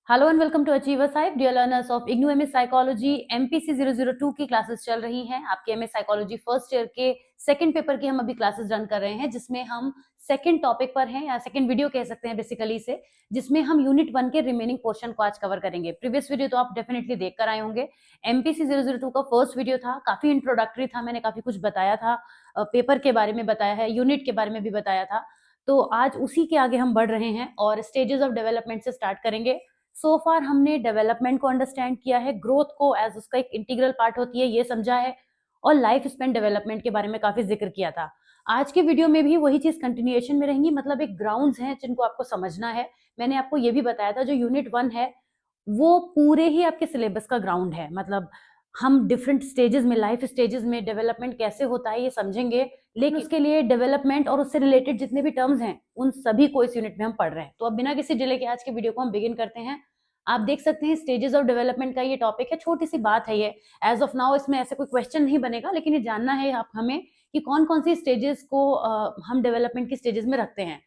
Hello and welcome to achiever साइब dear learners of IGNOU MS psychology MPC 002 की classes चल रही हैं। आपके एमएस साइकोलॉजी फर्स्ट ईयर के सेकंड पेपर की हम अभी क्लासेस रन कर रहे हैं, जिसमें हम सेकंड टॉपिक पर हैं या सेकंड वीडियो कह सकते हैं बेसिकली से, जिसमें हम यूनिट 1 के रिमेनिंग पोर्शन को आज कवर करेंगे। प्रीवियस वीडियो तो आप डेफिनेटली देख कर आए होंगे। एमपीसी 002 का फर्स्ट वीडियो था, काफी इंट्रोडक्टरी था, मैंने काफी कुछ बताया था, पेपर के बारे में बताया है, यूनिट के बारे में भी बताया था। तो आज उसी के आगे हम बढ़ रहे हैं और स्टेजेस ऑफ डेवलपमेंट से स्टार्ट करेंगे। सो फार हमने डेवलपमेंट को अंडरस्टैंड किया है, ग्रोथ को एज उसका एक इंटीग्रल पार्ट होती है ये समझा है, और लाइफ स्पेन डेवलपमेंट के बारे में काफी जिक्र किया था। आज के वीडियो में भी वही चीज कंटिन्यूएशन में रहेंगी, मतलब एक ग्राउंड्स हैं जिनको आपको समझना है। मैंने आपको ये भी बताया था जो यूनिट 1 है वो पूरे ही आपके सिलेबस का ग्राउंड है, मतलब हम डिफरेंट स्टेजेस में, लाइफ स्टेजेस में डेवलपमेंट कैसे होता है ये समझेंगे, लेकिन उसके लिए डेवलपमेंट और उससे रिलेटेड जितने भी टर्म्स हैं उन सभी को इस यूनिट में हम पढ़ रहे हैं। तो अब बिना किसी डिले के आज के वीडियो को हम बिगिन करते हैं। आप देख सकते हैं स्टेजेस ऑफ डेवलपमेंट का ये टॉपिक है, छोटी सी बात है ये। एज ऑफ नाउ इसमें ऐसे कोई क्वेश्चन नहीं बनेगा, लेकिन ये जानना है आप हमें कि कौन कौन सी स्टेजेस को हम डेवलपमेंट की स्टेजेस में रखते हैं।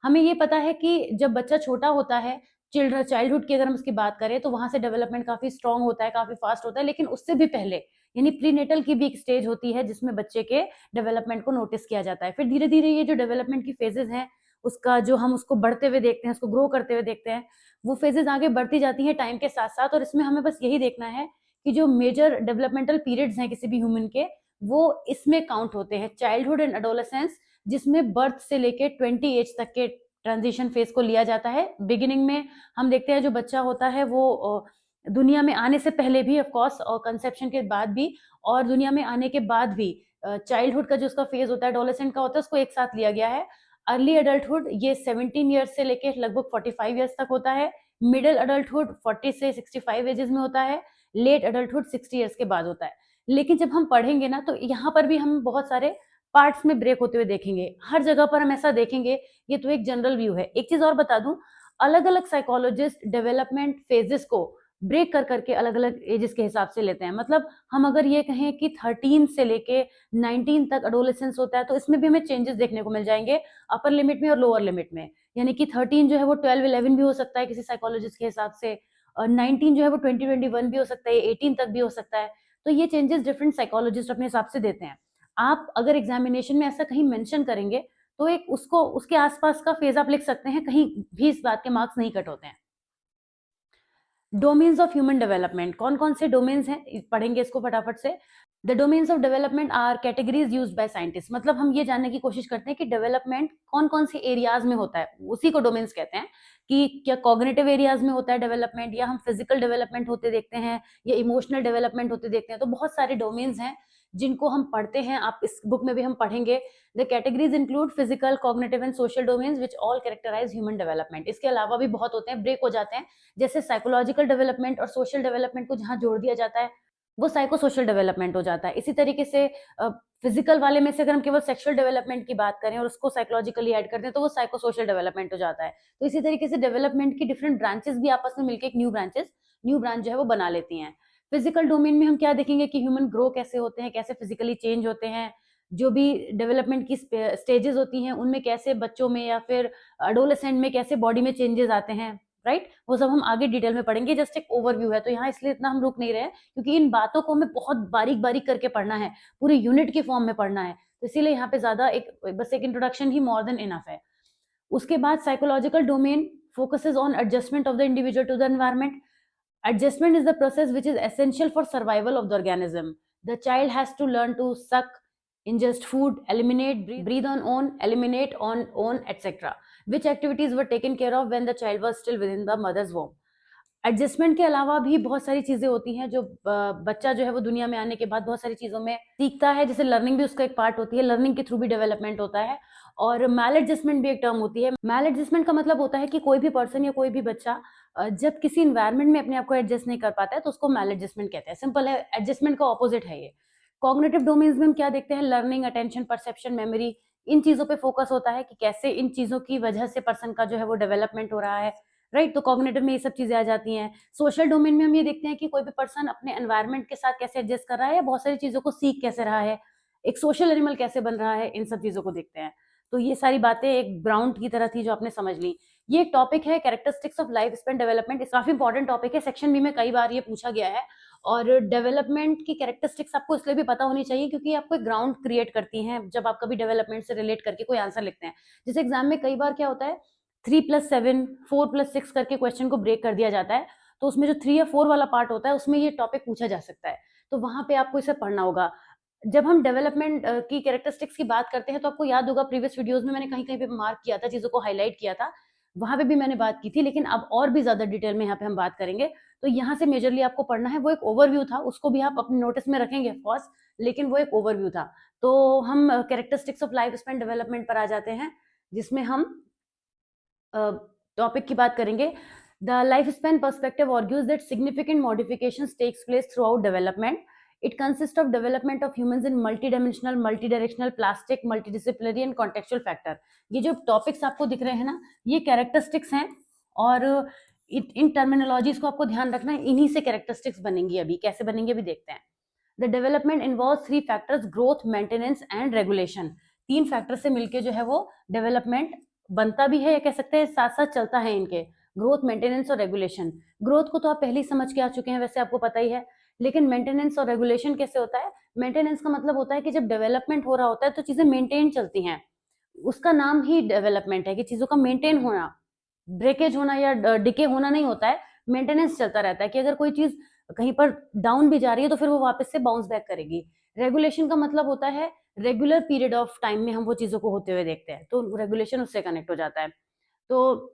हमें ये पता है कि जब बच्चा छोटा होता है, चाइल्डहुड की अगर हम उसकी बात करें तो वहां से डेवलपमेंट काफी स्ट्रांग होता है, काफी फास्ट होता है, लेकिन उससे भी पहले यानी प्रीनेटल की भी एक स्टेज होती है जिसमें बच्चे के डेवलपमेंट को नोटिस किया जाता है। फिर धीरे धीरे ये जो डेवलपमेंट की फेजेस हैं उसका जो हम उसको बढ़ते हुए देखते हैं, उसको ग्रो करते हुए देखते हैं, वो फेजेस आगे बढ़ती जाती हैं टाइम के साथ साथ। और इसमें हमें बस यही देखना है कि जो मेजर डेवलपमेंटल पीरियड्स हैं किसी भी ह्यूमन के, वो इसमें काउंट होते हैं। चाइल्डहुड एंड एडोलेसेंस, जिसमें बर्थ से लेके 20 एज तक के ट्रांजिशन फेज को लिया जाता है। बिगिनिंग में हम देखते हैं जो बच्चा होता है वो दुनिया में आने से पहले भी ऑफ कोर्स, और कंसेप्शन के बाद भी, और दुनिया में आने के बाद भी चाइल्डहुड का जो उसका फेज होता है, एडोलेसेंट का होता है, उसको एक साथ लिया गया है। अर्ली एडल्टहुड ये 17 ईयर्स से लेके लगभग 45 ईयर्स तक होता है। मिडिल अडल्टहुड 40 से 65 एजेस में होता है। लेट अडल्टहुड 60 ईयर्स के बाद होता है। लेकिन जब हम पढ़ेंगे ना तो यहाँ पर भी हम बहुत सारे पार्ट्स में ब्रेक होते हुए देखेंगे, हर जगह पर हम ऐसा देखेंगे। ये तो एक जनरल व्यू है। एक चीज और बता दूं, अलग अलग साइकोलॉजिस्ट डेवलपमेंट फेजेस को ब्रेक कर करके अलग अलग एजेस के हिसाब से लेते हैं। मतलब हम अगर ये कहें कि 13 से लेके 19 तक एडोलेसेंस होता है, तो इसमें भी हमें चेंजेस देखने को मिल जाएंगे, अपर लिमिट में और लोअर लिमिट में। यानी कि 13 जो है वो 12-11 भी हो सकता है किसी साइकोलॉजिस्ट के हिसाब से, और 19 जो है वो 20-21 भी हो सकता है, 18 तक भी हो सकता है। तो ये चेंजेस डिफरेंट साइकोलॉजिस्ट अपने हिसाब से देते हैं। आप अगर एग्जामिनेशन में ऐसा कहीं मेंशन करेंगे तो एक उसको उसके आसपास का फेज आप लिख सकते हैं, कहीं भी इस बात के मार्क्स नहीं कट होते हैं। डोमेन्स ऑफ ह्यूमन डेवलपमेंट, कौन कौन से डोमेन्स हैं पढ़ेंगे इसको फटाफट से। The domains of development are categories used by scientist, मतलब हम ये जानने की कोशिश करते हैं कि डेवलपमेंट कौन कौन सी एरियाज में होता है, उसी को डोमेन्स कहते हैं। कि क्या कॉग्निटिव एरियाज में होता है डेवलपमेंट, या हम फिजिकल डेवलपमेंट होते देखते हैं, या इमोशनल डेवलपमेंट होते देखते हैं। तो बहुत सारे डोमेन्स हैं जिनको हम पढ़ते हैं, आप इस बुक में भी हम पढ़ेंगे। The categories include physical, cognitive and social domains which all characterize human development. इसके अलावा भी बहुत होते हैं, ब्रेक हो जाते हैं। जैसे साइकोलॉजिकल डेवलपमेंट और सोशल डेवलपमेंट को जहां जोड़ दिया जाता है वो साइको सोशल डेवलपमेंट हो जाता है। इसी तरीके से फिजिकल वाले में से अगर हम केवल सेक्सुअल डेवलपमेंट की बात करें और उसको साइकोलॉजिकली ऐड करते हैं तो वो साइको सोशल डेवलपमेंट हो जाता है। तो इसी तरीके से डेवलपमेंट की डिफरेंट ब्रांचेस भी आपस में मिलकर एक न्यू ब्रांच जो है वो बना लेती हैं। फिजिकल डोमेन में हम क्या देखेंगे कि ह्यूमन ग्रो कैसे होते हैं, कैसे फिजिकली चेंज होते हैं, जो भी डेवलपमेंट की स्टेजेस होती हैं उनमें कैसे बच्चों में या फिर एडोलेसेंट में कैसे बॉडी में चेंजेस आते हैं, राइट। वो सब हम आगे डिटेल में पढ़ेंगे, जस्ट एक ओवरव्यू है तो यहाँ इसलिए इतना हम रुक नहीं रहे हैं, क्योंकि इन बातों को हमें बहुत बारीक बारीक करके पढ़ना है, पूरी यूनिट के फॉर्म में पढ़ना है। तो इसीलिए यहाँ पे ज्यादा एक बस एक इंट्रोडक्शन ही मोर देन इनफ है। उसके बाद psychological domain focuses on adjustment of the individual to the environment. Adjustment is the process which is essential for survival of the organism. The child has to learn to suck, ingest food, eliminate, breathe on own, eliminate on own, etc. Which activities were taken care of when the child was still within the mother's womb. Adjustment के अलावा भी बहुत सारी चीजें होती हैं जो बच्चा जो है वो दुनिया में आने के बाद बहुत सारी चीजों में सीखता है, जैसे लर्निंग भी उसका एक पार्ट होती है, लर्निंग के थ्रू भी डेवलपमेंट होता है। और मैल एडजस्टमेंट भी एक टर्म होती है। मैल एडजस्टमेंट का मतलब होता है कि कोई भी पर्सन या कोई भी बच्चा जब किसी इन्वायरमेंट में अपने आप को एडजस्ट नहीं कर पाता है तो उसको मैल एडजस्टमेंट कहते हैं। सिंपल है, एडजस्टमेंट का ऑपोजिट है ये। कॉग्निटिव डोमेन्स में हम क्या देखते हैं, लर्निंग, अटेंशन, परसेप्शन, मेमोरी, इन चीजों पे फोकस होता है कि कैसे इन चीजों की वजह से पर्सन का जो है वो डेवलपमेंट हो रहा है, राइट। तो कॉग्निटिव में ये सब चीजें आ जाती हैं। सोशल डोमेन में हम ये देखते हैं कि कोई भी पर्सन अपने एनवायरनमेंट के साथ कैसे एडजस्ट कर रहा है या बहुत सारी चीजों को सीख कैसे रहा है, एक सोशल एनिमल कैसे बन रहा है, इन सब चीजों को देखते हैं। तो ये सारी बातें एक ग्राउंड की तरह थी जो आपने समझ ली। ये एक टॉपिक है characteristics of life span development. काफी इंपॉर्टेंट टॉपिक है, सेक्शन बी में कई बार ये पूछा गया है। और डेवलपमेंट की कैरेक्टरिस्टिक्स आपको इसलिए भी पता होनी चाहिए क्योंकि आपको एक ग्राउंड क्रिएट करती हैं जब आप कभी डेवलपमेंट से रिलेट करके कोई आंसर लिखते हैं। जैसे एग्जाम में कई बार क्या होता है 3+7 4+6 करके क्वेश्चन को ब्रेक कर दिया जाता है, तो उसमें जो 3 या 4 वाला पार्ट होता है उसमें ये टॉपिक पूछा जा सकता है, तो वहां पे आपको इसे पढ़ना होगा। जब हम डेवलपमेंट की कैरेक्टरिस्टिक्स की बात करते हैं तो आपको याद होगा प्रीवियस वीडियोस में मैंने कहीं कहीं पे मार्क किया था, चीजों को हाईलाइट किया था, वहां पे भी मैंने बात की थी, लेकिन अब और भी ज्यादा डिटेल में यहाँ पे हम बात करेंगे। तो यहाँ से मेजरली आपको पढ़ना है, वो एक ओवरव्यू था, उसको भी आप अपने नोटिस में रखेंगे ऑफकोर्स, लेकिन वो एक ओवरव्यू था। तो हम characteristics of life span development पर आ जाते हैं, जिसमें हम टॉपिक की बात करेंगे। The life span perspective argues that significant modifications takes place throughout development. It consists of development of humans in multidimensional, multidirectional, plastic, multidisciplinary and contextual factor. ये जो टॉपिक्स आपको दिख रहे हैं ना, ये कैरेक्टरिस्टिक्स हैं, और इन टर्मिनोलॉजीज को आपको ध्यान रखना है, इन्हीं से कैरेक्टरिस्टिक्स बनेंगी। अभी कैसे बनेंगे अभी देखते हैं। The development involve 3 factors, growth, maintenance and regulation. 3 factor से मिलके जो है वो डेवलपमेंट बनता भी है, या कह सकते हैं साथ साथ चलता है इनके, ग्रोथ, मेंटेनेंस और रेगुलेशन। ग्रोथ को तो आप पहले ही समझ के आ चुके हैं, वैसे आपको पता ही है, लेकिन मेंटेनेंस और रेगुलेशन कैसे होता है? मेंटेनेंस का मतलब होता है कि जब डेवलपमेंट हो रहा होता है तो चीजें मेंटेन चलती हैं, उसका नाम ही डेवलपमेंट है कि चीजों का मेंटेन होना, ब्रेकेज होना या डिके होना नहीं होता है, मेंटेनेंस चलता रहता है कि अगर कोई चीज कहीं पर डाउन भी जा रही है तो फिर वो वापस से बाउंस बैक करेगी। रेगुलेशन का मतलब होता है रेगुलर पीरियड ऑफ टाइम में हम वो चीजों को होते हुए देखते हैं, तो रेगुलेशन उससे कनेक्ट हो जाता है। तो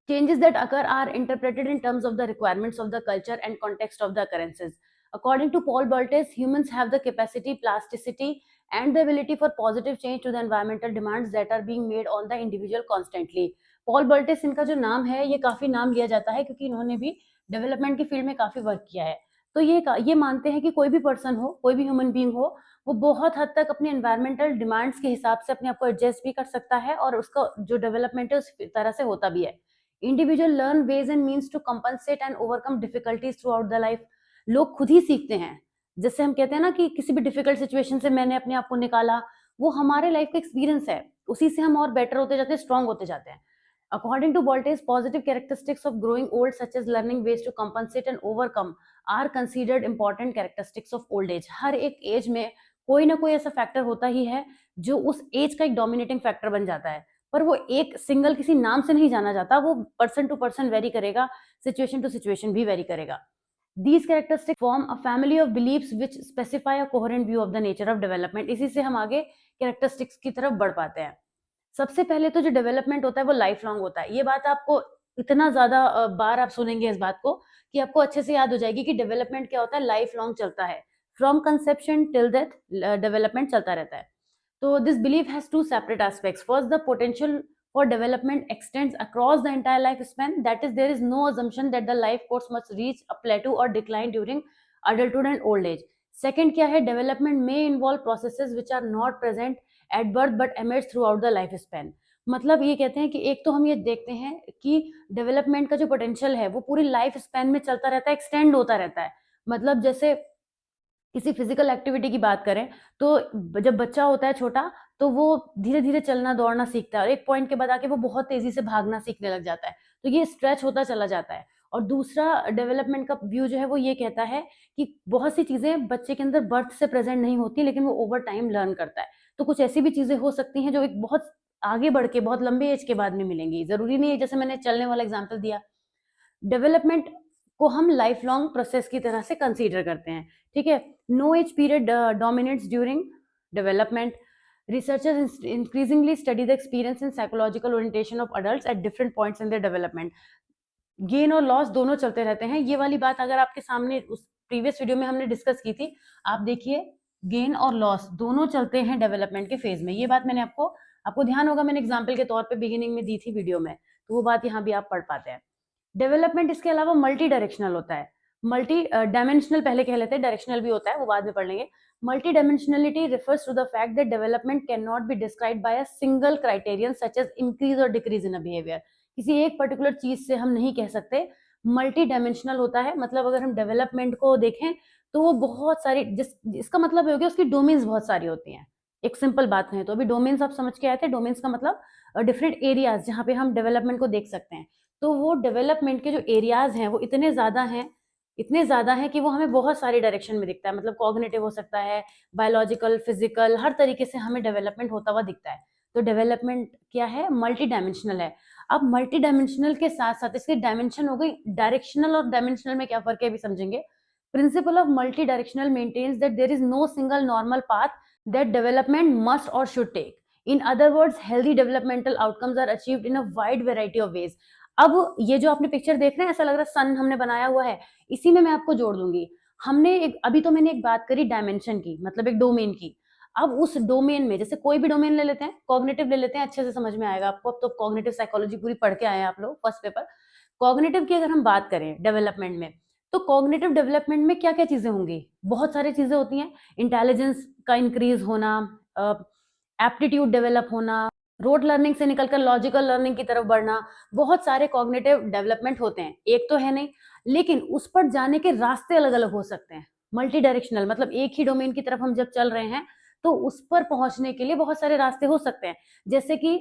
changes that occur are interpreted in terms of the requirements of the culture and context of the occurrences. According to Paul Bultes, humans have the capacity, plasticity, and the ability for positive change to the environmental demands that are being made on the individual constantly. Paul Baltes इनका जो नाम है, ये काफी नाम लिया जाता है क्योंकि इन्होंने भी डेवलपमेंट की फील्ड में काफी वर्क किया है। तो ये मानते हैं कि कोई भी पर्सन हो, कोई भी ह्यूमन बीइंग हो, वो बहुत हद तक अपने एनवायरमेंटल डिमांड्स के हिसाब से अपने आप को एडजस्ट भी कर सकता है, और उसका जो डेवलपमेंट है उस तरह से होता भी है। Individual learn ways and means to compensate and overcome difficulties throughout the life. लोग खुद ही सीखते हैं, जैसे हम कहते हैं ना कि किसी भी डिफिकल्ट सिचुएशन से मैंने अपने आप को निकाला, वो हमारे लाइफ का एक्सपीरियंस है, उसी से हम और बेटर होते जाते हैं, स्ट्रांग होते जाते हैं। According to Boltes, positive characteristics of growing old, such as learning ways to compensate and overcome, are considered important characteristics of old age. हर एक एज में कोई ना कोई ऐसा फैक्टर होता ही है जो उस एज का एक डोमिनेटिंग फैक्टर बन जाता है, पर वो एक सिंगल किसी नाम से नहीं जाना जाता, वो पर्सन टू पर्सन वेरी करेगा, सिचुएशन टू सिचुएशन भी वेरी करेगा। These characteristics form a family of beliefs which specify a coherent view of the nature of development. इसी से हम आगे कैरेक्टरिस्टिक्स की तरफ बढ़ पाते हैं। सबसे पहले तो जो डेवलपमेंट होता है वो लाइफ लॉन्ग होता है। ये बात आपको इतना ज्यादा बार आप सुनेंगे इस बात को कि आपको अच्छे से याद हो जाएगी कि डेवलपमेंट क्या होता है, लाइफ लॉन्ग चलता है, from conception till death development चलता रहता है। तो this believe has 2 separate aspects. First, the potential for development extends across the entire lifespan. That is, there is no assumption that the life course must reach a plateau or decline during adulthood and old age. Second क्या है, development may involve processes which are not present at birth but emerge throughout the lifespan. मतलब ये कहते हैं कि एक तो हम ये देखते हैं कि डेवलपमेंट का जो पोटेंशियल है वो पूरी लाइफ स्पैन में चलता रहता है, एक्सटेंड होता रहता है। मतलब जैसे किसी फिजिकल एक्टिविटी की बात करें तो जब बच्चा होता है छोटा, तो वो धीरे धीरे चलना दौड़ना सीखता है, और एक पॉइंट के बाद आके वो बहुत तेजी से भागना सीखने लग जाता है, तो ये स्ट्रेच होता चला जाता है। और दूसरा डेवलपमेंट का व्यू जो है वो ये कहता है कि बहुत सी चीजें बच्चे के अंदर बर्थ से प्रेजेंट नहीं होती, लेकिन वो ओवर टाइम लर्न करता है। तो कुछ ऐसी भी चीजें हो सकती हैं जो एक बहुत आगे बढ़ के बहुत लंबे एज के बाद में मिलेंगी, जरूरी नहीं है, जैसे मैंने चलने वाला एग्जाम्पल दिया। डेवलपमेंट को हम लाइफ लॉन्ग प्रोसेस की तरह से कंसीडर करते हैं, ठीक है। No age period dominates during development. Researchers increasingly study the experience and psychological orientation of adults at different points in their development. Gain और लॉस दोनों चलते रहते हैं। ये वाली बात अगर आपके सामने उस प्रीवियस वीडियो में हमने डिस्कस की थी, आप देखिए गेन और लॉस दोनों चलते हैं डेवलपमेंट के फेज में। ये बात मैंने आपको ध्यान होगा, मैंने एग्जाम्पल के तौर पे बिगिनिंग में दी थी वीडियो में, तो वो बात यहाँ भी आप पढ़ पाते हैं। डेवलपमेंट इसके अलावा मल्टी डायरेक्शनल होता है, मल्टी डायमेंशनल पहले कह लेते हैं, डायरेक्शनल भी होता है, वो बाद में पढ़ लेंगे। Multidimensionality refers to the fact that development cannot be described by a single criterion such as increase or decrease in a behavior. किसी एक पर्टिकुलर चीज से हम नहीं कह सकते। मल्टी डायमेंशनल होता है, मतलब अगर हम डेवलपमेंट को देखें तो वो बहुत सारी इसका मतलब हो गया उसकी डोमेन्स बहुत सारी होती हैं। एक सिंपल बात कहें तो अभी डोमेन्स आप समझ के आए थे, डोमेन्स का मतलब डिफरेंट एरियाज जहाँ पे हम डेवलपमेंट को देख सकते हैं। तो वो डेवलपमेंट के जो एरियाज हैं वो इतने ज़्यादा हैं कि वो हमें बहुत सारी डायरेक्शन में दिखता है। मतलब कॉग्निटिव हो सकता है, बायोलॉजिकल, फिजिकल, हर तरीके से हमें डेवलपमेंट होता हुआ दिखता है। तो डेवलपमेंट क्या है? मल्टी डायमेंशनल है। अब मल्टी डायमेंशनल के साथ साथ इसकी डायमेंशन हो गई। डायरेक्शनल और डायमेंशनल में क्या फर्क है अभी समझेंगे। Principle of multi directional maintains that there is no single normal path that development must or should take. In other words healthy developmental outcomes are achieved in a wide variety of ways. अब ये जो आपने picture देख रहे हैं, ऐसा लग रहा है सन हमने बनाया हुआ है, इसी में मैं आपको जोड़ दूंगी। अभी तो मैंने एक बात करी डायमेंशन की, मतलब एक डोमेन की। अब उस डोमेन में जैसे कोई भी डोमेन ले लेते हैं, कॉग्निटिव ले लेते हैं, अच्छे से समझ में आएगा आपको। अब तो कॉग्निटिव साइकोलॉजी पूरी पढ़ के आए हैं आप लोग, फर्स्ट पेपर। कॉग्निटिव की अगर हम बात करें डेवलपमेंट में, तो कॉग्निटिव डेवलपमेंट में क्या क्या चीजें होंगी? बहुत सारी चीजें होती हैं। इंटेलिजेंस का इंक्रीज होना, एप्टीट्यूड डेवलप होना, रोट लर्निंग से निकलकर लॉजिकल लर्निंग की तरफ बढ़ना, बहुत सारे कॉग्निटिव डेवलपमेंट होते हैं। एक तो है नहीं, लेकिन उस पर जाने के रास्ते अलग अलग हो सकते हैं। मल्टी डायरेक्शनल मतलब एक ही डोमेन की तरफ हम जब चल रहे हैं तो उस पर पहुंचने के लिए बहुत सारे रास्ते हो सकते हैं। जैसे कि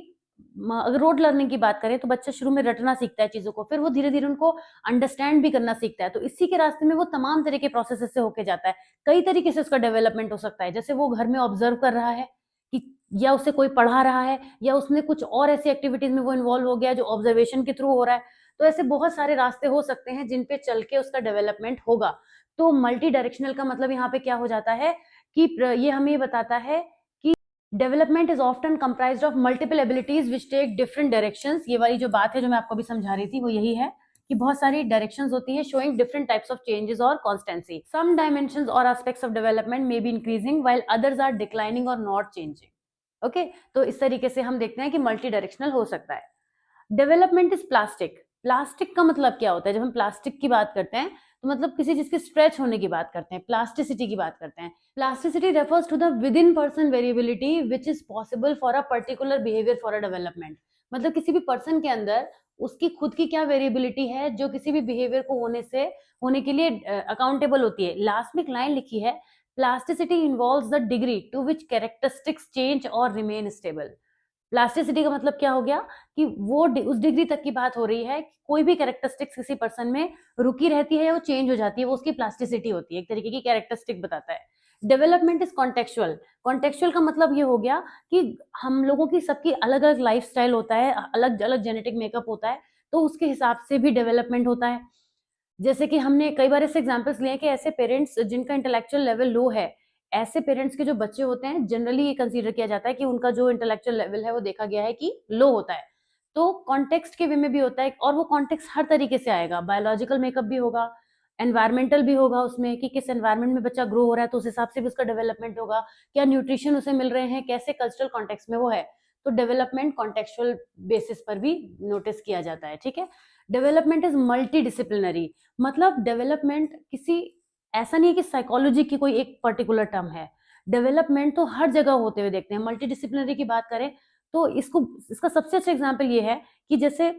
अगर रोड लर्निंग की बात करें तो बच्चा शुरू में रटना सीखता है चीजों को, फिर वो धीरे धीरे उनको अंडरस्टैंड भी करना सीखता है। तो इसी के रास्ते में वो तमाम तरह के प्रोसेस से होके जाता है। कई तरीके से उसका डेवलपमेंट हो सकता है। जैसे वो घर में ऑब्जर्व कर रहा है कि, या उसे कोई पढ़ा रहा है, या उसने कुछ और ऐसी एक्टिविटीज में वो इन्वॉल्व हो गया जो ऑब्जर्वेशन के थ्रू हो रहा है। तो ऐसे बहुत सारे रास्ते हो सकते हैं जिन पे चल के उसका डेवलपमेंट होगा। तो मल्टी डायरेक्शनल का मतलब यहाँ पे क्या हो जाता है कि ये हमें ये बताता है कि development is often comprised of multiple abilities which take different directions. ये वाली जो बात है जो मैं आपको भी समझा रही थी वो यही है कि बहुत सारी डायरेक्शंस होती है showing different types of changes और कॉन्स्टेंसी। सम डायमेंशंस और aspects of development may be increasing while others are declining और नॉट चेंजिंग। ओके, तो इस तरीके से हम देखते हैं कि मल्टी डायरेक्शनल हो सकता है। Development is plastic. प्लास्टिक का मतलब क्या होता है? जब हम प्लास्टिक की बात करते हैं तो मतलब किसी चीज के स्ट्रेच होने की बात करते हैं, प्लास्टिसिटी की बात करते हैं। Plasticity refers to the within person variability which is possible for a particular behaviour for a development. मतलब किसी भी पर्सन के अंदर उसकी खुद की क्या वेरिएबिलिटी है जो किसी भी बिहेवियर को होने के लिए अकाउंटेबल होती है। लास्ट में एक लाइन लिखी है, plasticity involves the degree to which characteristics change और रिमेन स्टेबल। प्लास्टिसिटी का मतलब क्या हो गया कि वो उस डिग्री तक की बात हो रही है कि कोई भी कैरेक्टरिस्टिक्स किसी पर्सन में रुकी रहती है या वो चेंज हो जाती है, वो उसकी प्लास्टिसिटी होती है, एक तरीके की कैरेक्टरिस्टिक बताता है। Development is contextual. कॉन्टेक्चुअल का मतलब ये हो गया कि हम लोगों की सबकी अलग अलग लाइफ स्टाइल होता है, अलग अलग जेनेटिक मेकअप होता है, तो उसके हिसाब से भी डेवलपमेंट होता है। जैसे कि हमने कई बार ऐसे एग्जांपल्स लिए हैं कि ऐसे पेरेंट्स जिनका इंटेलेक्चुअल लेवल लो है, ऐसे पेरेंट्स के जो बच्चे होते हैं जनरली ये कंसीडर किया जाता है कि उनका जो इंटेलेक्चुअल लेवल है वो देखा गया है कि लो होता है। तो कॉन्टेक्स्ट के वे में भी होता है, और वो कॉन्टेक्स्ट हर तरीके से आएगा। बायोलॉजिकल मेकअप भी होगा, एनवायरमेंटल भी होगा उसमें कि किस एनवायरमेंट में बच्चा ग्रो हो रहा है तो उस हिसाब से भी उसका डेवलपमेंट होगा, क्या न्यूट्रिशन उसे मिल रहे हैं, कैसे कल्चरल कॉन्टेक्स्ट में वो है। तो डेवलपमेंट कॉन्टेक्चुअल बेसिस पर भी नोटिस किया जाता है। ठीक है, डेवलपमेंट इज मल्टी डिसिप्लिनरी। मतलब डेवलपमेंट किसी ऐसा नहीं है कि साइकोलॉजी की कोई एक पर्टिकुलर टर्म है। डेवलपमेंट तो हर जगह होते हुए देखते हैं। मल्टी डिसिप्लिनरी की बात करें तो इसका सबसे अच्छा एग्जांपल ये है कि जैसे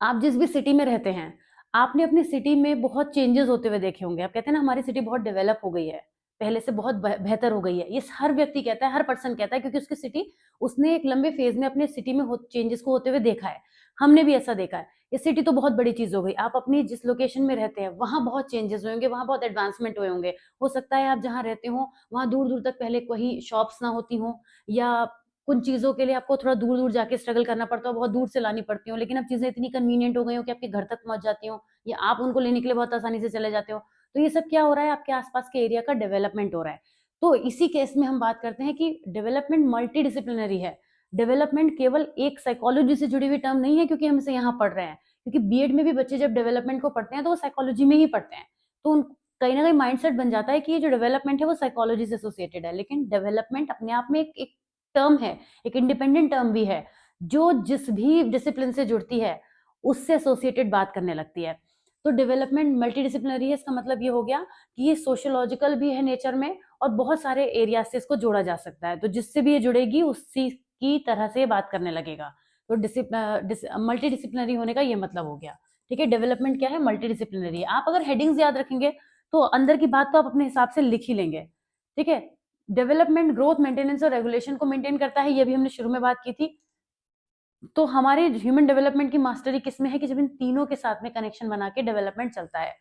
आप जिस भी सिटी में रहते हैं, आपने अपनी सिटी में बहुत चेंजेस होते हुए देखे होंगे। आप कहते हैं ना हमारी सिटी बहुत डेवलप हो गई है, पहले से बहुत बेहतर हो गई है। ये हर व्यक्ति कहता है, हर पर्सन कहता है, क्योंकि उसकी सिटी उसने एक लंबे फेज में अपने सिटी में चेंजेस को होते हुए देखा है। हमने भी ऐसा देखा है। ये सिटी तो बहुत बड़ी चीज हो गई। आप अपनी जिस लोकेशन में रहते हैं वहां बहुत चेंजेस हुए होंगे, वहां बहुत एडवांसमेंट हुए होंगे। हो सकता है आप जहां रहते हो वहां दूर दूर तक पहले कोई शॉप्स ना होती हो, या कुछ चीज़ों के लिए आपको थोड़ा दूर-दूर जाके स्ट्रगल करना पड़ता हो, बहुत दूर से लानी पड़ती हो, लेकिन अब चीज़ें इतनी कन्वीनिएंट हो गई हो कि आपके घर तक पहुँच जाती हो, या आप उनको लेने के लिए बहुत आसानी से चले जाते हो। तो ये सब क्या हो रहा है? आपके आस-पास के एरिया का डेवलपमेंट हो रहा है। तो इसी केस में हम बात करते हैं कि डेवलपमेंट मल्टीडिसिप्लिनरी है। डेवलपमेंट केवल एक साइकोलॉजी से जुड़ी हुई टर्म नहीं है, क्योंकि हम इसे यहाँ पढ़ रहे हैं। क्योंकि बीएड में भी बच्चे जब डेवलपमेंट को पढ़ते हैं तो वो साइकोलॉजी में ही पढ़ते हैं। तो उन कहीं न कहीं माइंडसेट बन जाता है कि ये जो डेवलपमेंट है वो साइकोलॉजी से एसोसिएटेड है। लेकिन डेवलपमेंट अपने आप में एक टर्म है, एक इंडिपेंडेंट टर्म भी है, जो जिस भी डिसिप्लिन से जुड़ती है, उससे एसोसिएटेड बात करने लगती है। तो डेवलपमेंट मल्टीडिसिप्लिनरी है, इसका मतलब ये हो गया कि ये सोशियोलॉजिकल भी है नेचर में, और बहुत सारे एरिया से इसको जोड़ा जा सकता है। तो जिससे भी ये जुड़ेगी उसी की तरह से बात करने लगेगा। तो मल्टीडिसिप्लिनरी होने का ये मतलब हो गया। ठीक है, डेवलपमेंट क्या है? मल्टीडिसिप्लिनरी है। आप अगर हेडिंग्स याद रखेंगे तो अंदर की बात तो आप अपने हिसाब से लिख ही लेंगे। ठीक है, डेवलपमेंट ग्रोथ, मेंटेनेंस और रेगुलेशन को मेंटेन करता है, ये भी हमने शुरू में बात की थी। तो हमारे ह्यूमन डेवलपमेंट की मास्टरी किसमें है कि जब इन तीनों के साथ में कनेक्शन बना के डेवलपमेंट चलता है।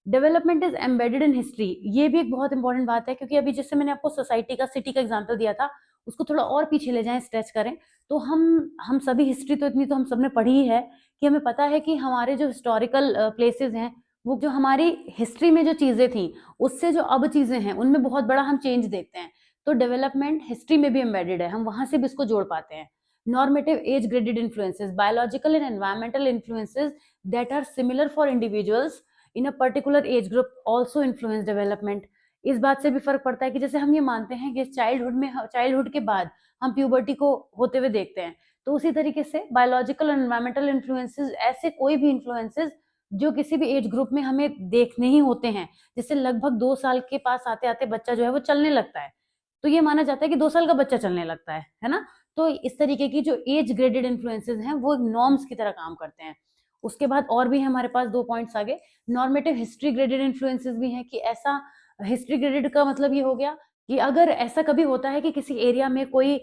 Development is embedded in history, ये भी एक बहुत इंपॉर्टेंट बात है, क्योंकि अभी जैसे मैंने आपको सोसाइटी का, सिटी का एग्जांपल दिया था, उसको थोड़ा और पीछे ले जाएं, स्ट्रेच करें, तो हम सभी हिस्ट्री तो इतनी तो हम सबने पढ़ी ही है कि हमें पता है कि हमारे जो हिस्टोरिकल प्लेसेस हैं, वो जो हमारी हिस्ट्री में जो चीजें थी उससे जो अब चीजें हैं उनमें बहुत बड़ा हम चेंज देखते हैं। तो डेवलपमेंट हिस्ट्री में भी एम्बेडेड है, हम वहां से भी इसको जोड़ पाते हैं। Normative age graded influences, biological and environmental influences that are similar for individuals in a particular age group also influence development. इस बात से भी फर्क पड़ता है कि जैसे हम ये मानते हैं कि चाइल्डहुड के बाद हम प्यूबर्टी को होते हुए देखते हैं, तो उसी तरीके से बायोलॉजिकल और एनवायरमेंटल इन्फ्लुएंसेस, ऐसे कोई भी इन्फ्लुएंसेस जो किसी भी एज ग्रुप में हमें देखने ही होते हैं, जैसे लगभग 2 साल के पास आते आते बच्चा जो है वो चलने लगता है, तो ये माना जाता है कि 2 साल का बच्चा चलने लगता है ना। तो इस तरीके की जो एज ग्रेडेड इन्फ्लुएंसेस हैं वो नॉर्म्स की तरह काम करते हैं। उसके बाद और भी हमारे पास 2 पॉइंट्स आगे, नॉर्मेटिव हिस्ट्री ग्रेडेड इन्फ्लुएंसेस भी हैं, कि ऐसा हिस्ट्री ग्रेडेड का मतलब ये हो गया कि अगर ऐसा कभी होता है कि किसी एरिया में कोई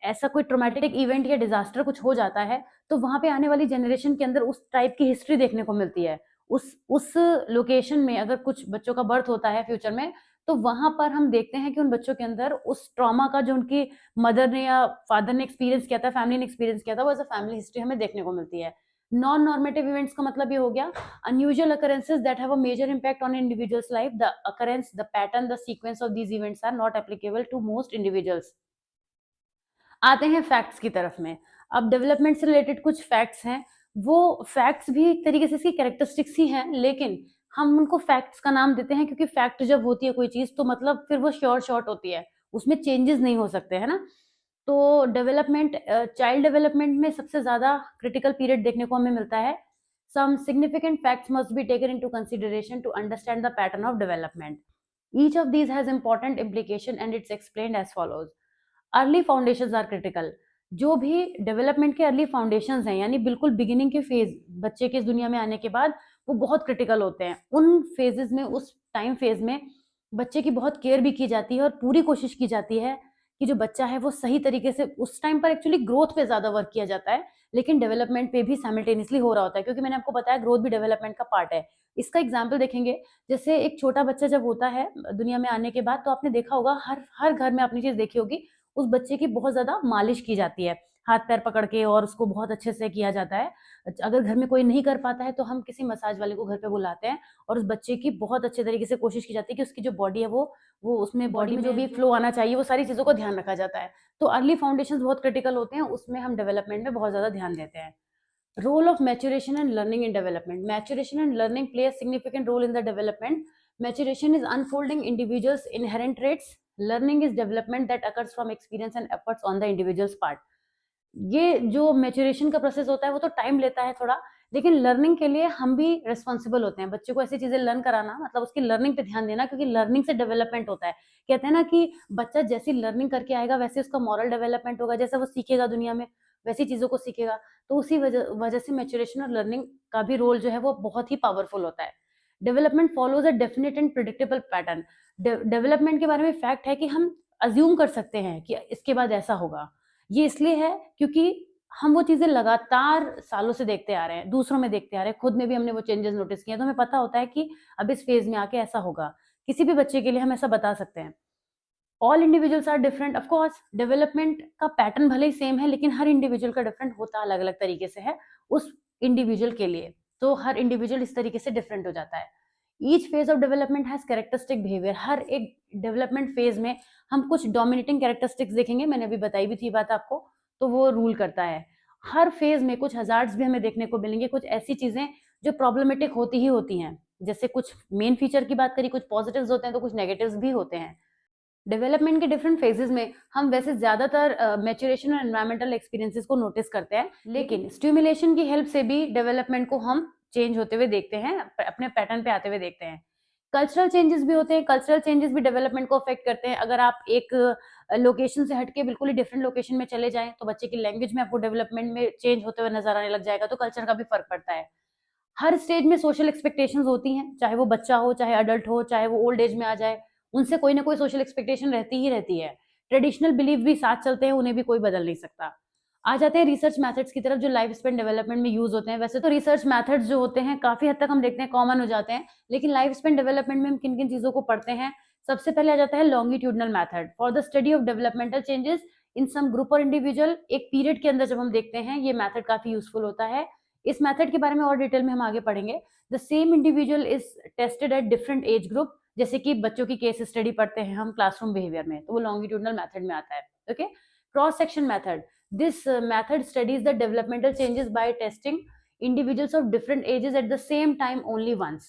ऐसा कोई ट्रॉमेटिक इवेंट या डिजास्टर कुछ हो जाता है, तो वहां पे आने वाली जनरेशन के अंदर उस टाइप की हिस्ट्री देखने को मिलती है। उस लोकेशन में अगर कुछ बच्चों का बर्थ होता है फ्यूचर में, तो वहां पर हम देखते हैं कि उन बच्चों के अंदर उस ट्रॉमा का जो उनकी मदर ने या फादर ने एक्सपीरियंस किया था, फैमिली ने एक्सपीरियंस किया था, वो एज अ फैमिली हिस्ट्री हमें देखने को मिलती है। नॉन नॉर्मेटिव इवेंट्स का मतलब ये हो गया unusual occurrences that have a major impact on individual's life. The occurrence, the pattern, the sequence of these events are not applicable to most individuals. आते हैं फैक्ट्स की तरफ में। अब डेवलपमेंट से रिलेटेड कुछ फैक्ट्स हैं, वो फैक्ट्स भी एक तरीके से इसकी कैरेक्टरिस्टिक्स ही हैं, लेकिन हम उनको फैक्ट्स का नाम देते हैं क्योंकि फैक्ट जब होती है कोई चीज तो मतलब फिर वो श्योर शॉर्ट होती है, उसमें चेंजेस नहीं हो सकते, है ना। तो डेवलपमेंट, चाइल्ड डेवलपमेंट में सबसे ज्यादा क्रिटिकल पीरियड देखने को हमें मिलता है। Some significant facts must be taken into consideration to understand the pattern of development. Each of these has important implication and it's explained as follows. Early foundations are critical. जो भी development के early foundations हैं, यानी बिल्कुल beginning के phase, बच्चे के इस दुनिया में आने के बाद, वो बहुत क्रिटिकल होते हैं। उन फेजेस में, उस टाइम फेज में बच्चे की बहुत केयर भी की जाती है और पूरी कोशिश की जाती है कि जो बच्चा है वो सही तरीके से, उस टाइम पर एक्चुअली ग्रोथ पे ज्यादा वर्क किया जाता है, लेकिन डेवलपमेंट पे भी साइमल्टेनियसली हो रहा होता है, क्योंकि मैंने आपको बताया ग्रोथ भी डेवलपमेंट का पार्ट है। इसका एग्जाम्पल देखेंगे, जैसे एक छोटा बच्चा जब होता है दुनिया में आने के बाद, तो आपने देखा होगा हर हर घर में अपनी चीज देखी होगी, उस बच्चे की बहुत ज़्यादा मालिश की जाती है, हाथ पैर पकड़ के, और उसको बहुत अच्छे से किया जाता है। अगर घर में कोई नहीं कर पाता है तो हम किसी मसाज वाले को घर पे बुलाते हैं, और उस बच्चे की बहुत अच्छे तरीके से कोशिश की जाती है कि उसकी जो बॉडी है वो उसमें बॉडी में जो भी फ्लो आना चाहिए वो सारी चीज़ों का ध्यान रखा जाता है। तो अर्ली फाउंडेशंस बहुत क्रिटिकल होते हैं, उसमें हम डेवलपमेंट में बहुत ज़्यादा ध्यान देते हैं। Role of maturation and learning in development. Maturation and learning play a significant role in the development. Maturation is unfolding individuals' inherent traits. Learning is development that occurs from experience and efforts on the individual's part. ये जो maturation का process होता है वो तो time लेता है थोड़ा, लेकिन लर्निंग के लिए हम भी रिस्पॉन्सिबल होते हैं। बच्चे को ऐसी चीजें लर्न कराना मतलब उसकी लर्निंग पे ध्यान देना, क्योंकि लर्निंग से डेवलपमेंट होता है। कहते हैं ना कि बच्चा जैसी लर्निंग करके आएगा वैसे उसका मॉरल डेवलपमेंट होगा, जैसे वो सीखेगा दुनिया में वैसी चीजों को सीखेगा। तो उसी वजह से मैच्योरेशन और लर्निंग का भी रोल जो है वो बहुत ही पावरफुल होता है। Development follows a definite and predictable pattern. Development के बारे में फैक्ट है कि हम अज्यूम कर सकते हैं कि इसके बाद ऐसा होगा। ये इसलिए है क्योंकि हम वो चीजें लगातार सालों से देखते आ रहे हैं, दूसरों में देखते आ रहे हैं, खुद में भी हमने वो चेंजेस नोटिस किए हैं, तो हमें पता होता है कि अब इस फेज में आके ऐसा होगा। किसी भी बच्चे के लिए हम ऐसा बता सकते हैं। All individuals are different, of course development का पैटर्न भले ही सेम है, लेकिन हर इंडिविजुअल का डिफरेंट होता अलग अलग तरीके से है उस इंडिविजुअल के लिए। तो हर इंडिविजुअल इस तरीके से डिफरेंट हो जाता है। Each phase of development has characteristic behaviour. हर एक डेवलपमेंट फेज में हम कुछ डोमिनेटिंग कैरेक्टरिस्टिक्स देखेंगे, मैंने अभी बताई भी थी बात आपको, तो वो रूल करता है। हर फेज में कुछ हजार्ड्स भी हमें देखने को मिलेंगे, कुछ ऐसी चीजें जो प्रॉब्लमेटिक होती ही होती हैं। जैसे कुछ मेन फीचर की बात करी, कुछ पॉजिटिव्स होते हैं तो कुछ नेगेटिव्स भी होते हैं। डेवलपमेंट के डिफरेंट फेजेस में हम वैसे ज्यादातर मैच्योरेशन और एनवायरमेंटल एक्सपीरियंसेस को नोटिस करते हैं, लेकिन स्टिमुलेशन की हेल्प से भी डेवलपमेंट को हम चेंज होते हुए देखते हैं, अपने पैटर्न पे आते हुए देखते हैं। कल्चरल चेंजेस भी होते हैं, कल्चरल चेंजेस भी डेवलपमेंट को अफेक्ट करते हैं। अगर आप एक लोकेशन से हटके बिल्कुल ही डिफरेंट लोकेशन में चले जाएं तो बच्चे की लैंग्वेज में आपको डेवलपमेंट में चेंज होते हुए नजर आने लग जाएगा, तो कल्चर का भी फर्क पड़ता है। हर स्टेज में सोशल एक्सपेक्टेशंस होती हैं, चाहे वो बच्चा हो, चाहे अडल्ट हो, चाहे वो ओल्ड एज में आ जाए, उनसे कोई ना कोई सोशल एक्सपेक्टेशन रहती ही रहती है। ट्रेडिशनल बिलीफ भी साथ चलते हैं, उन्हें भी कोई बदल नहीं सकता। आ जाते हैं रिसर्च मेथड्स की तरफ जो लाइफ स्पेन डेवलपमेंट में यूज होते हैं। वैसे तो रिसर्च मेथड्स जो होते हैं काफी हद तक हम देखते हैं कॉमन हो जाते हैं, लेकिन लाइफ स्पेन डेवलपमेंट में हम किन किन चीजों को पढ़ते हैं। सबसे पहले आ जाता है longitudinal method for the study of developmental changes in some group और इंडिविजुअल। एक पीरियड के अंदर जब हम देखते हैं ये मेथड काफी यूजफुल होता है। इस मेथड के बारे में और डिटेल में हम आगे पढ़ेंगे। The same individual is tested at different age group, जैसे कि बच्चों की केस स्टडी पढ़ते हैं हम क्लासरूम बिहेवियर में, तो वो लॉन्गिट्यूडनल मेथड में आता है। Okay, cross section method, this method studies the developmental changes by testing individuals of different ages at the same time only once.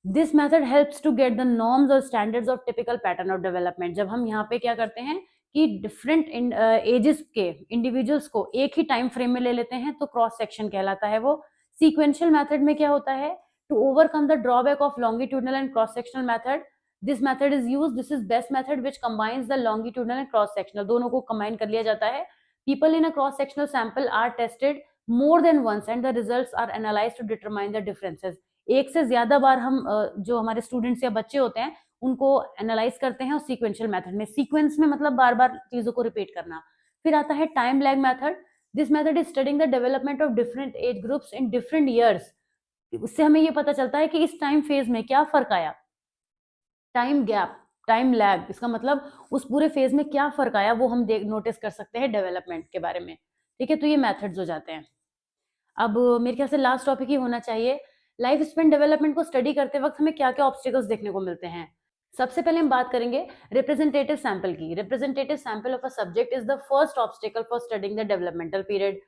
This method helps to get the norms or standards of typical pattern of development. जब हम यहाँ पे क्या करते हैं कि different ages के individuals को एक ही टाइम फ्रेम में ले लेते हैं तो क्रॉस सेक्शन कहलाता है वो। सीक्वेंशियल मेथड में क्या होता है, to overcome the drawback of longitudinal and cross sectional method, this method is used, this is best method which combines the longitudinal and cross sectional, दोनों को कंबाइन कर लिया जाता है। People in a cross-sectional sample are tested more than once and the results are analyzed to determine the differences. एक से ज्यादा बार हम जो हमारे स्टूडेंट्स या बच्चे होते हैं उनको एनालाइज करते हैं और सीक्वेंशियल मेथड में, सीक्वेंस में मतलब बार बार चीजों को रिपीट करना। फिर आता है time lag method, this method is studying the development of different age groups in different years. उससे हमें ये पता चलता है कि इस टाइम फेज में क्या फर्क आया। टाइम गैप, टाइम लैग, इसका मतलब उस पूरे फेज में क्या फर्क आया वो हम देख नोटिस कर सकते हैं डेवलपमेंट के बारे में। ठीक है, तो ये मेथड्स हो जाते हैं। अब मेरे ख्याल से लास्ट टॉपिक ही होना चाहिए, लाइफ स्पेन डेवलपमेंट को स्टडी करते वक्त हमें क्या क्या ऑब्स्टिकल्स देखने को मिलते हैं। सबसे पहले हम बात करेंगे रिप्रेजेंटेटिव सैंपल की। Representative sample of a subject is the first obstacle for studying the developmental period.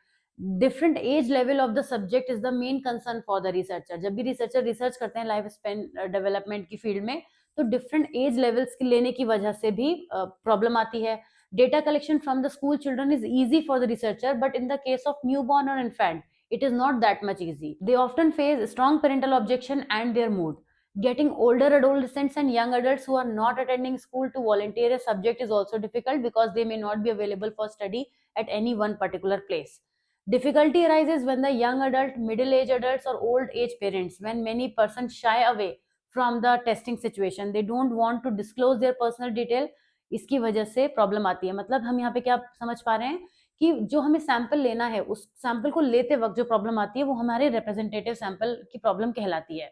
Different age level of the subject is the main concern for the researcher. जब भी रिसर्चर रिसर्च करते हैं life span development की field में तो different as levels की लेने की वजह से भी प्रॉब्लम आती है। Data collection from the school children is easy for the researcher, but in the case of newborn or infant, it is not that much easy. They often face strong parental objection and their mood. Getting older adolescents and young adults who are not attending school to volunteer a subject is also difficult because they may not be available for study at any one particular place. Difficulty arises when the young adult, middle-aged adults, or old-age parents, when many persons shy away from the testing situation. They don't want to disclose their personal detail. इसकी वजह से problem आती है। मतलब हम यहाँ पे क्या समझ पा रहे हैं कि जो हमें सैंपल लेना है उस सैंपल को लेते वक्त जो प्रॉब्लम आती है वो हमारे रिप्रेजेंटेटिव सैंपल की प्रॉब्लम कहलाती है।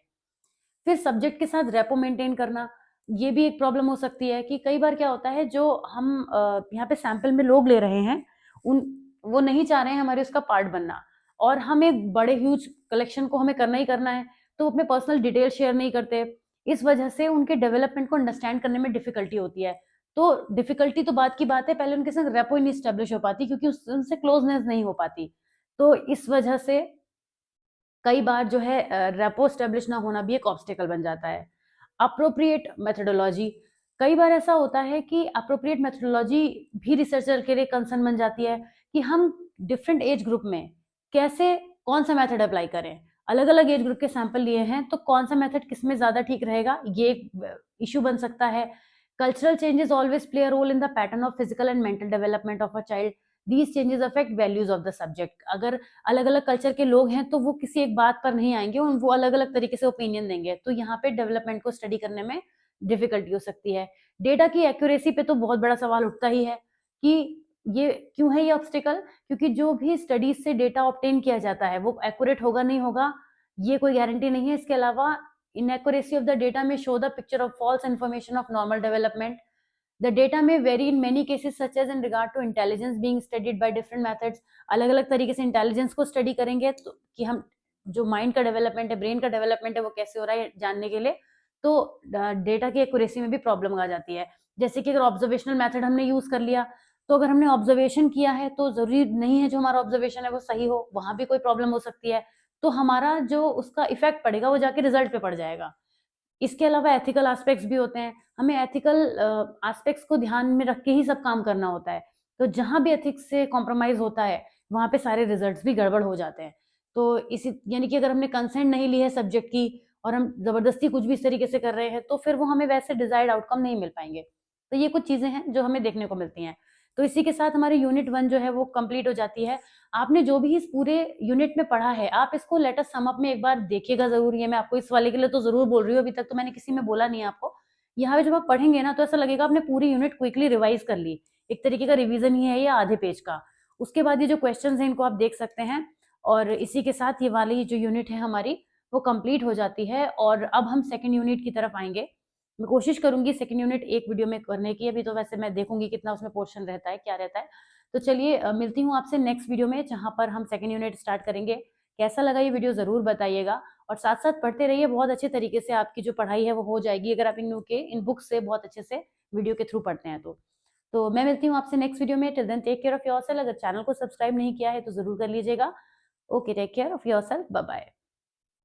फिर सब्जेक्ट के साथ रेपो मेंटेन करना, ये भी एक प्रॉब्लम हो सकती है कि कई बार क्या होता है जो हम यहाँ पे सैंपल में लोग ले रहे हैं उन वो नहीं चाह रहे हैं हमारे उसका पार्ट बनना, और हम एक बड़े ह्यूज कलेक्शन को हमें करना ही करना है तो अपने पर्सनल डिटेल शेयर नहीं करते। इस वजह से उनके डेवलपमेंट को अंडरस्टैंड करने में डिफिकल्टी होती है। तो डिफिकल्टी तो बात की बात है, पहले उनके साथ रेपो ही नहीं स्टेब्लिश हो पाती क्योंकि उनसे क्लोजनेस नहीं हो पाती। तो इस वजह से कई बार जो है रेपो स्टेब्लिश ना होना भी एक ऑब्स्टिकल बन जाता है। अप्रोप्रिएट मेथोडोलॉजी, कई बार ऐसा होता है कि अप्रोप्रिएट मेथोडोलॉजी भी रिसर्चर के लिए कंसर्न बन जाती है कि हम डिफरेंट एज ग्रुप में कैसे कौन सा मेथड अप्लाई करें। अलग अलग एज ग्रुप के सैंपल लिए हैं तो कौन सा मेथड किसमें ज्यादा ठीक रहेगा, ये एक इशू बन सकता है। Cultural changes always play a role in the pattern of physical and mental development of a child. These changes affect values of the subject. अगर अलग अलग कल्चर के लोग हैं तो वो किसी एक बात पर नहीं आएंगे, वो अलग अलग तरीके से ओपिनियन देंगे, तो यहाँ पे डेवलपमेंट को स्टडी करने में डिफिकल्टी हो सकती है। डेटा की एक्यूरेसी पे तो बहुत बड़ा सवाल उठता ही है कि ये क्यों है ये ऑब्स्टिकल, क्योंकि जो भी स्टडीज से डेटा ऑब्टेन किया जाता है वो एक्यूरेट होगा नहीं होगा ये कोई गारंटी नहीं है। इसके अलावा inaccuracy of the data may show the picture of false information of normal development. The data may vary in many cases such as in regard to intelligence being studied by different methods. अलग अलग तरीके से intelligence को study करेंगे तो कि हम जो माइंड का डेवलपमेंट है, ब्रेन का डेवलपमेंट है वो कैसे हो रहा है जानने के लिए, तो डेटा की एक्यूरेसी में भी प्रॉब्लम आ जाती है। जैसे कि अगर ऑब्जर्वेशनल मेथड हमने यूज कर लिया तो अगर हमने ऑब्जर्वेशन किया है तो जरूरी नहीं है जो हमारा ऑब्जर्वेशन है वो सही हो, वहां भी कोई प्रॉब्लम हो सकती है, तो हमारा जो उसका इफेक्ट पड़ेगा वो जाके रिजल्ट पे पड़ जाएगा। इसके अलावा एथिकल एस्पेक्ट्स भी होते हैं, हमें एथिकल एस्पेक्ट्स को ध्यान में रख के ही सब काम करना होता है, तो जहां भी एथिक्स से कॉम्प्रोमाइज होता है वहां पे सारे रिजल्ट्स भी गड़बड़ हो जाते हैं। तो इसी यानी कि अगर हमने कंसेंट नहीं ली है सब्जेक्ट की और हम जबरदस्ती कुछ भी इस तरीके से कर रहे हैं तो फिर वो हमें वैसे डिजायर्ड आउटकम नहीं मिल पाएंगे। तो ये कुछ चीजें हैं जो हमें देखने को मिलती हैं। तो इसी के साथ हमारी यूनिट 1 जो है वो कंप्लीट हो जाती है। आपने जो भी इस पूरे यूनिट में पढ़ा है आप इसको लेट अस सम अप में एक बार देखिएगा जरूर। ये मैं आपको इस वाले के लिए तो जरूर बोल रही हूँ, अभी तक तो मैंने किसी में बोला नहीं है आपको। यहाँ पे जब आप पढ़ेंगे ना तो ऐसा लगेगा आपने पूरी यूनिट क्विकली रिवाइज कर ली, एक तरीके का रिवीजन ही है ये आधे पेज का। उसके बाद ये जो क्वेश्चंस हैं इनको आप देख सकते हैं, और इसी के साथ ये वाली जो यूनिट है हमारी वो कंप्लीट हो जाती है। और अब हम सेकंड यूनिट की तरफ आएंगे। मैं कोशिश करूंगी सेकंड यूनिट एक वीडियो में करने की, अभी तो वैसे मैं देखूंगी कितना उसमें पोर्शन रहता है, क्या रहता है। तो चलिए मिलती हूँ आपसे नेक्स्ट वीडियो में, जहां पर हम सेकंड यूनिट स्टार्ट करेंगे। कैसा लगा ये वीडियो ज़रूर बताइएगा, और साथ साथ पढ़ते रहिए, बहुत अच्छे तरीके से आपकी जो पढ़ाई है वो हो जाएगी अगर आप इन बुक से बहुत अच्छे से वीडियो के थ्रू पढ़ते हैं तो मैं मिलती हूँ आपसे नेक्स्ट वीडियो में। Till then take care of yourself. अगर चैनल को सब्सक्राइब नहीं किया है तो जरूर कर लीजिएगा। Okay, take care of yourself, bye bye.